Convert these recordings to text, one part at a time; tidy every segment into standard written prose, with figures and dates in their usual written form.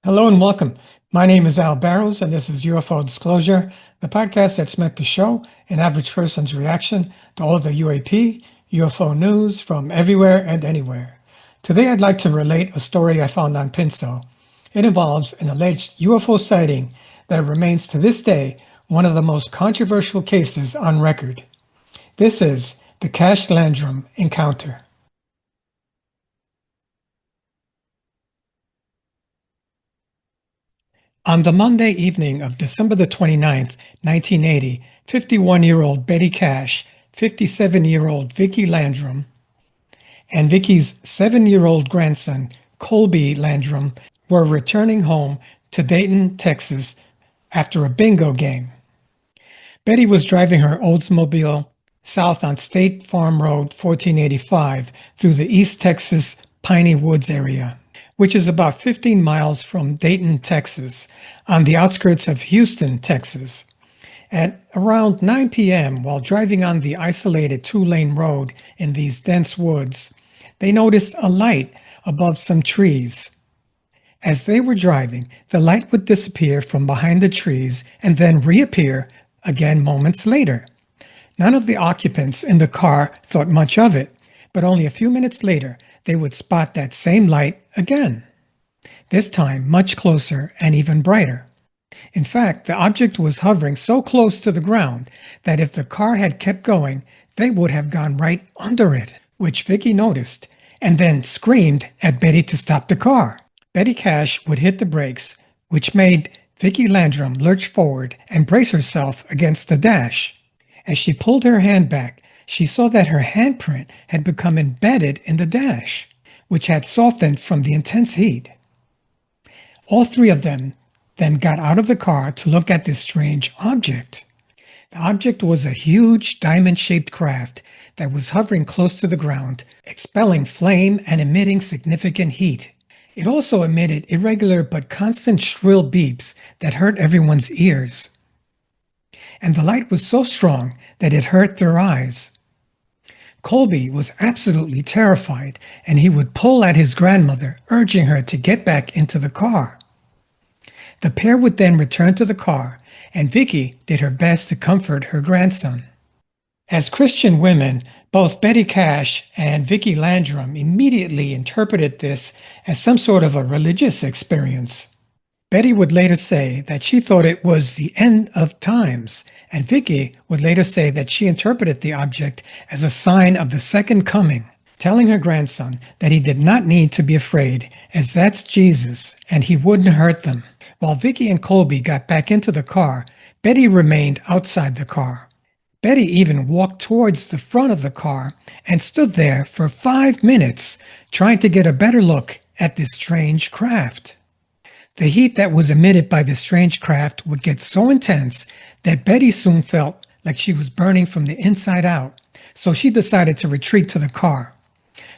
Hello and welcome. My name is Al Barrows, and this is UFO Disclosure, the podcast that's meant to show an average person's reaction to all the UAP, UFO news from everywhere and anywhere. Today, I'd like to relate a story I found on Pinso. It involves an alleged UFO sighting that remains to this day one of the most controversial cases on record. This is the Cash-Landrum Encounter. On the Monday evening of December the 29th, 1980, 51-year-old Betty Cash, 57-year-old Vicki Landrum, and Vicki's 7-year-old grandson, Colby Landrum, were returning home to Dayton, Texas after a bingo game. Betty was driving her Oldsmobile south on State Farm Road 1485 through the East Texas Piney Woods area, which is about 15 miles from Dayton, Texas, on the outskirts of Houston, Texas. At around 9 p.m., while driving on the isolated two-lane road in these dense woods, they noticed a light above some trees. As they were driving, the light would disappear from behind the trees and then reappear again moments later. None of the occupants in the car thought much of it, but only a few minutes later, they would spot that same light again, this time much closer and even brighter. In fact, the object was hovering so close to the ground that if the car had kept going, they would have gone right under it, which Vicki noticed, and then screamed at Betty to stop the car. Betty Cash would hit the brakes, which made Vicki Landrum lurch forward and brace herself against the dash. As she pulled her hand back, she saw that her handprint had become embedded in the dash, which had softened from the intense heat. All three of them then got out of the car to look at this strange object. The object was a huge diamond-shaped craft that was hovering close to the ground, expelling flame and emitting significant heat. It also emitted irregular but constant shrill beeps that hurt everyone's ears. And the light was so strong that it hurt their eyes. Colby was absolutely terrified, and he would pull at his grandmother, urging her to get back into the car. The pair would then return to the car, and Vicki did her best to comfort her grandson. As Christian women, both Betty Cash and Vicki Landrum immediately interpreted this as some sort of a religious experience. Betty would later say that she thought it was the end of times, and Vicki would later say that she interpreted the object as a sign of the second coming, telling her grandson that he did not need to be afraid, as that's Jesus, and he wouldn't hurt them. While Vicki and Colby got back into the car, Betty remained outside the car. Betty even walked towards the front of the car and stood there for 5 minutes, trying to get a better look at this strange craft. The heat that was emitted by the strange craft would get so intense that Betty soon felt like she was burning from the inside out, so she decided to retreat to the car.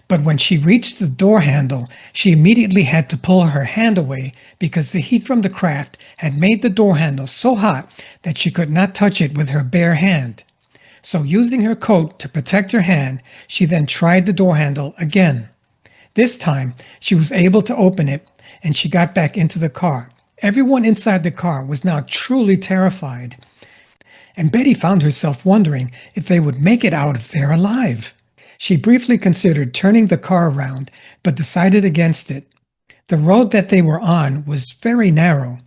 But when she reached the door handle, she immediately had to pull her hand away because the heat from the craft had made the door handle so hot that she could not touch it with her bare hand. So using her coat to protect her hand, she then tried the door handle again. This time, she was able to open it, and she got back into the car. Everyone inside the car was now truly terrified, and Betty found herself wondering if they would make it out of there alive. She briefly considered turning the car around, but decided against it. The road that they were on was very narrow,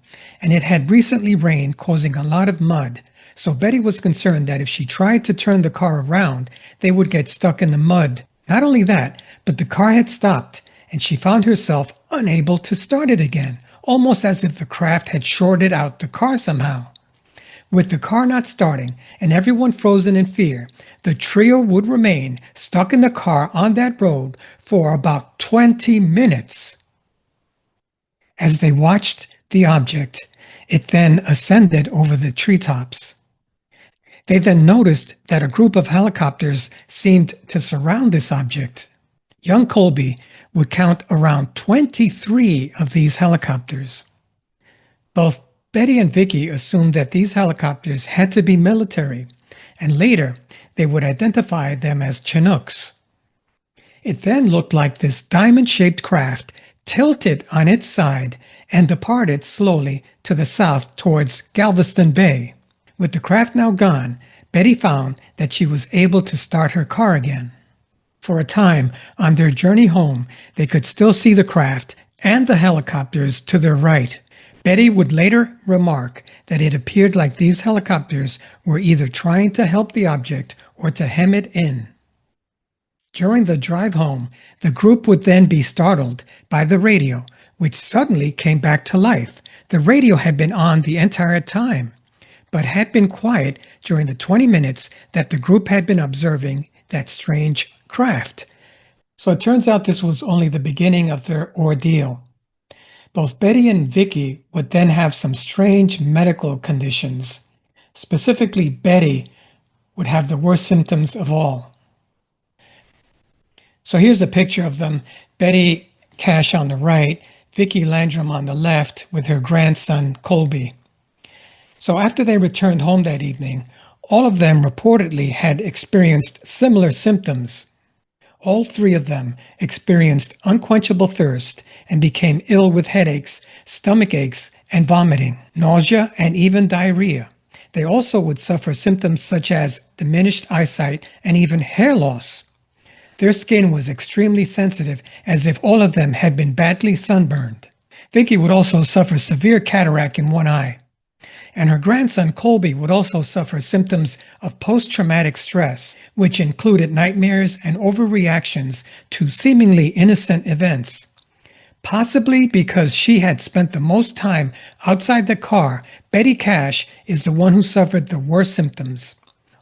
and it had recently rained, causing a lot of mud, so Betty was concerned that if she tried to turn the car around, they would get stuck in the mud. Not only that, but the car had stopped, and she found herself unable to start it again, almost as if the craft had shorted out the car somehow. With the car not starting and everyone frozen in fear, the trio would remain stuck in the car on that road for about 20 minutes. As they watched the object, it then ascended over the treetops. They then noticed that a group of helicopters seemed to surround this object. Young Colby would count around 23 of these helicopters. Both Betty and Vicki assumed that these helicopters had to be military, and later they would identify them as Chinooks. It then looked like this diamond-shaped craft tilted on its side and departed slowly to the south towards Galveston Bay. With the craft now gone, Betty found that she was able to start her car again. For a time, on their journey home, they could still see the craft and the helicopters to their right. Betty would later remark that it appeared like these helicopters were either trying to help the object or to hem it in. During the drive home, the group would then be startled by the radio, which suddenly came back to life. The radio had been on the entire time, but had been quiet during the 20 minutes that the group had been observing that strange craft. So it turns out this was only the beginning of their ordeal. Both Betty and Vicky would then have some strange medical conditions. Specifically, Betty would have the worst symptoms of all. So here's a picture of them. Betty Cash on the right, Vicky Landrum on the left with her grandson Colby. So after they returned home that evening, all of them reportedly had experienced similar symptoms. All three of them experienced unquenchable thirst and became ill with headaches, stomach aches, and vomiting, nausea, and even diarrhea. They also would suffer symptoms such as diminished eyesight and even hair loss. Their skin was extremely sensitive, as if all of them had been badly sunburned. Vicky would also suffer severe cataract in one eye. And her grandson Colby would also suffer symptoms of post-traumatic stress, which included nightmares and overreactions to seemingly innocent events. Possibly because she had spent the most time outside the car, Betty Cash is the one who suffered the worst symptoms.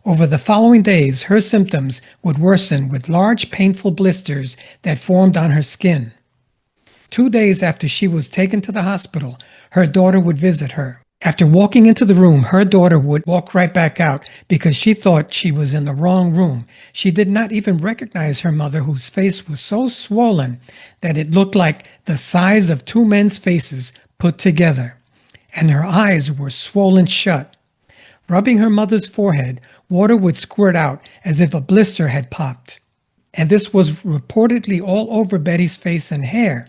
Over the following days, her symptoms would worsen with large painful blisters that formed on her skin. 2 days after she was taken to the hospital, her daughter would visit her. After walking into the room, her daughter would walk right back out because she thought she was in the wrong room. She did not even recognize her mother, whose face was so swollen that it looked like the size of two men's faces put together, and her eyes were swollen shut. Rubbing her mother's forehead, water would squirt out as if a blister had popped. And this was reportedly all over Betty's face and hair.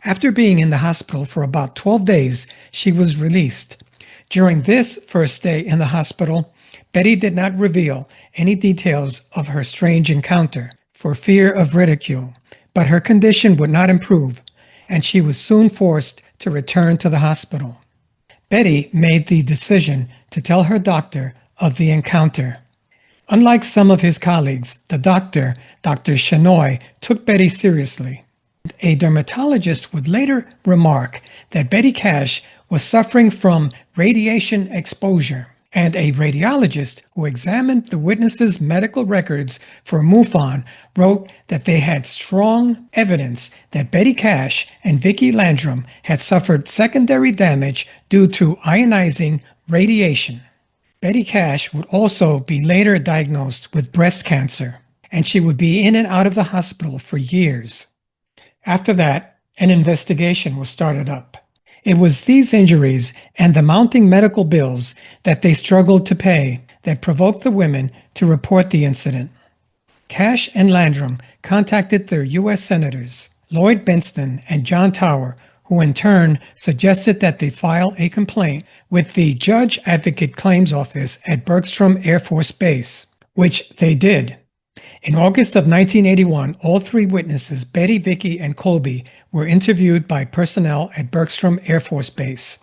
After being in the hospital for about 12 days, she was released. During this first day in the hospital, Betty did not reveal any details of her strange encounter for fear of ridicule, but her condition would not improve, and she was soon forced to return to the hospital. Betty made the decision to tell her doctor of the encounter. Unlike some of his colleagues, the doctor, Dr. Shenoy, took Betty seriously. A dermatologist would later remark that Betty Cash was suffering from radiation exposure, and a radiologist who examined the witnesses' medical records for MUFON wrote that they had strong evidence that Betty Cash and Vicky Landrum had suffered secondary damage due to ionizing radiation. Betty Cash would also be later diagnosed with breast cancer, and she would be in and out of the hospital for years. After that, an investigation was started up. It was these injuries and the mounting medical bills that they struggled to pay that provoked the women to report the incident. Cash and Landrum contacted their U.S. Senators, Lloyd Bentsen and John Tower, who in turn suggested that they file a complaint with the Judge Advocate Claims Office at Bergstrom Air Force Base, which they did. In August of 1981, all three witnesses, Betty, Vicky, and Colby, were interviewed by personnel at Bergstrom Air Force Base,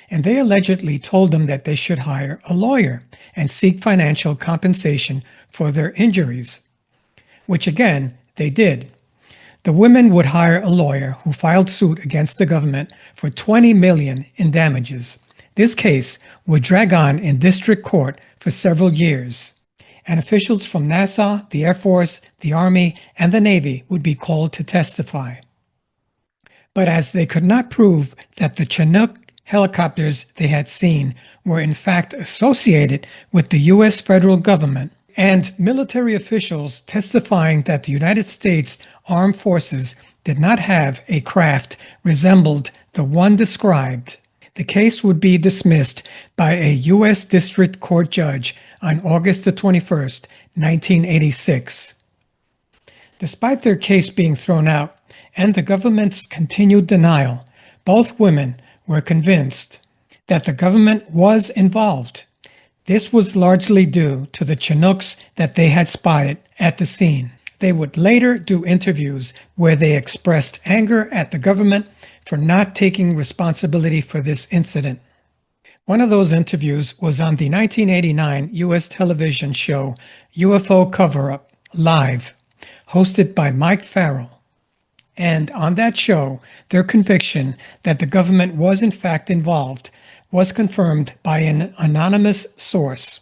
and they allegedly told them that they should hire a lawyer and seek financial compensation for their injuries, which again, they did. The women would hire a lawyer who filed suit against the government for $20 million in damages. This case would drag on in district court for several years, and officials from NASA, the Air Force, the Army, and the Navy would be called to testify. But as they could not prove that the Chinook helicopters they had seen were in fact associated with the U.S. federal government, and military officials testifying that the United States Armed Forces did not have a craft resembled the one described, the case would be dismissed by a U.S. District Court judge on August 21, 1986. Despite their case being thrown out and the government's continued denial, both women were convinced that the government was involved. This was largely due to the Chinooks that they had spotted at the scene. They would later do interviews where they expressed anger at the government for not taking responsibility for this incident. One of those interviews was on the 1989 U.S. television show UFO Cover-Up Live, hosted by Mike Farrell. And on that show, their conviction that the government was in fact involved was confirmed by an anonymous source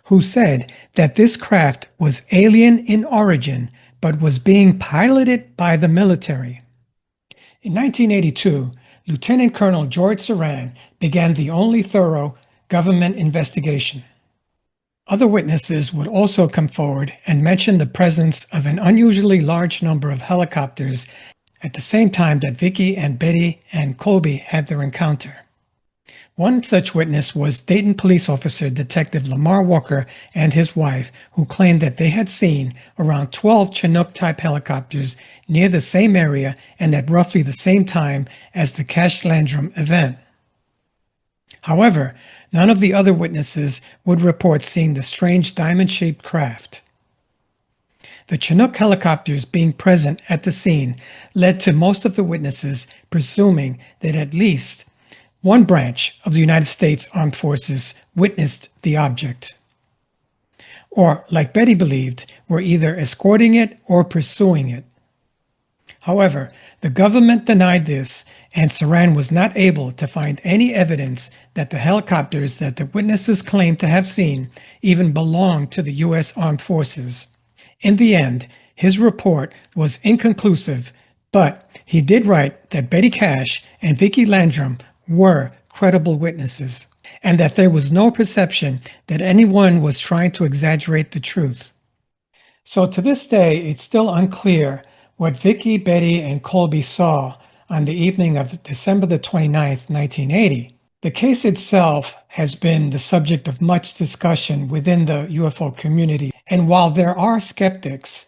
who said that this craft was alien in origin but was being piloted by the military. In 1982, Lieutenant Colonel George Saran began the only thorough government investigation. Other witnesses would also come forward and mention the presence of an unusually large number of helicopters at the same time that Vicky and Betty and Colby had their encounter. One such witness was Dayton police officer Detective Lamar Walker and his wife, who claimed that they had seen around 12 Chinook-type helicopters near the same area and at roughly the same time as the Cash-Landrum event. However, none of the other witnesses would report seeing the strange diamond-shaped craft. The Chinook helicopters being present at the scene led to most of the witnesses presuming that at least one branch of the United States Armed Forces witnessed the object, or, like Betty believed, were either escorting it or pursuing it. However, the government denied this, and Saran was not able to find any evidence that the helicopters that the witnesses claimed to have seen even belonged to the U.S. Armed Forces. In the end, his report was inconclusive, but he did write that Betty Cash and Vicky Landrum were credible witnesses, and that there was no perception that anyone was trying to exaggerate the truth. So to this day, it's still unclear what Vicky, Betty, and Colby saw on the evening of December the 29th, 1980. The case itself has been the subject of much discussion within the UFO community, and while there are skeptics,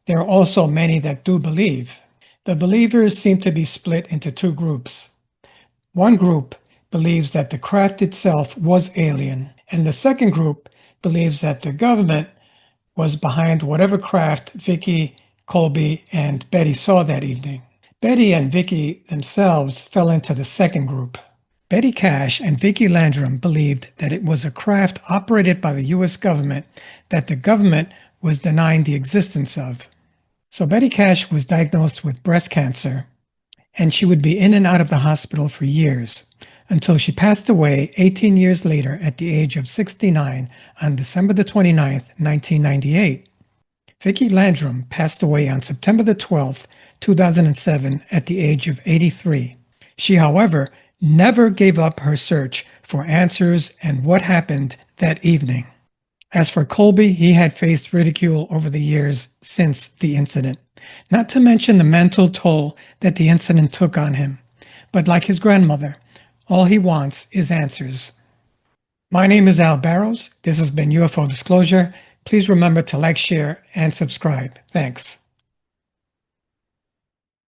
there are also many that do believe. The believers seem to be split into two groups. One group believes that the craft itself was alien, and the second group believes that the government was behind whatever craft Vicky, Colby, and Betty saw that evening. Betty and Vicky themselves fell into the second group. Betty Cash and Vicky Landrum believed that it was a craft operated by the U.S. government that the government was denying the existence of. So Betty Cash was diagnosed with breast cancer, and she would be in and out of the hospital for years, until she passed away 18 years later at the age of 69 on December the 29th, 1998. Vicky Landrum passed away on September the 12th, 2007 at the age of 83. She, however, never gave up her search for answers and what happened that evening. As for Colby, he had faced ridicule over the years since the incident, not to mention the mental toll that the incident took on him. But like his grandmother, all he wants is answers. My name is Al Barrows. This has been UFO Disclosure. Please remember to like, share, and subscribe. Thanks.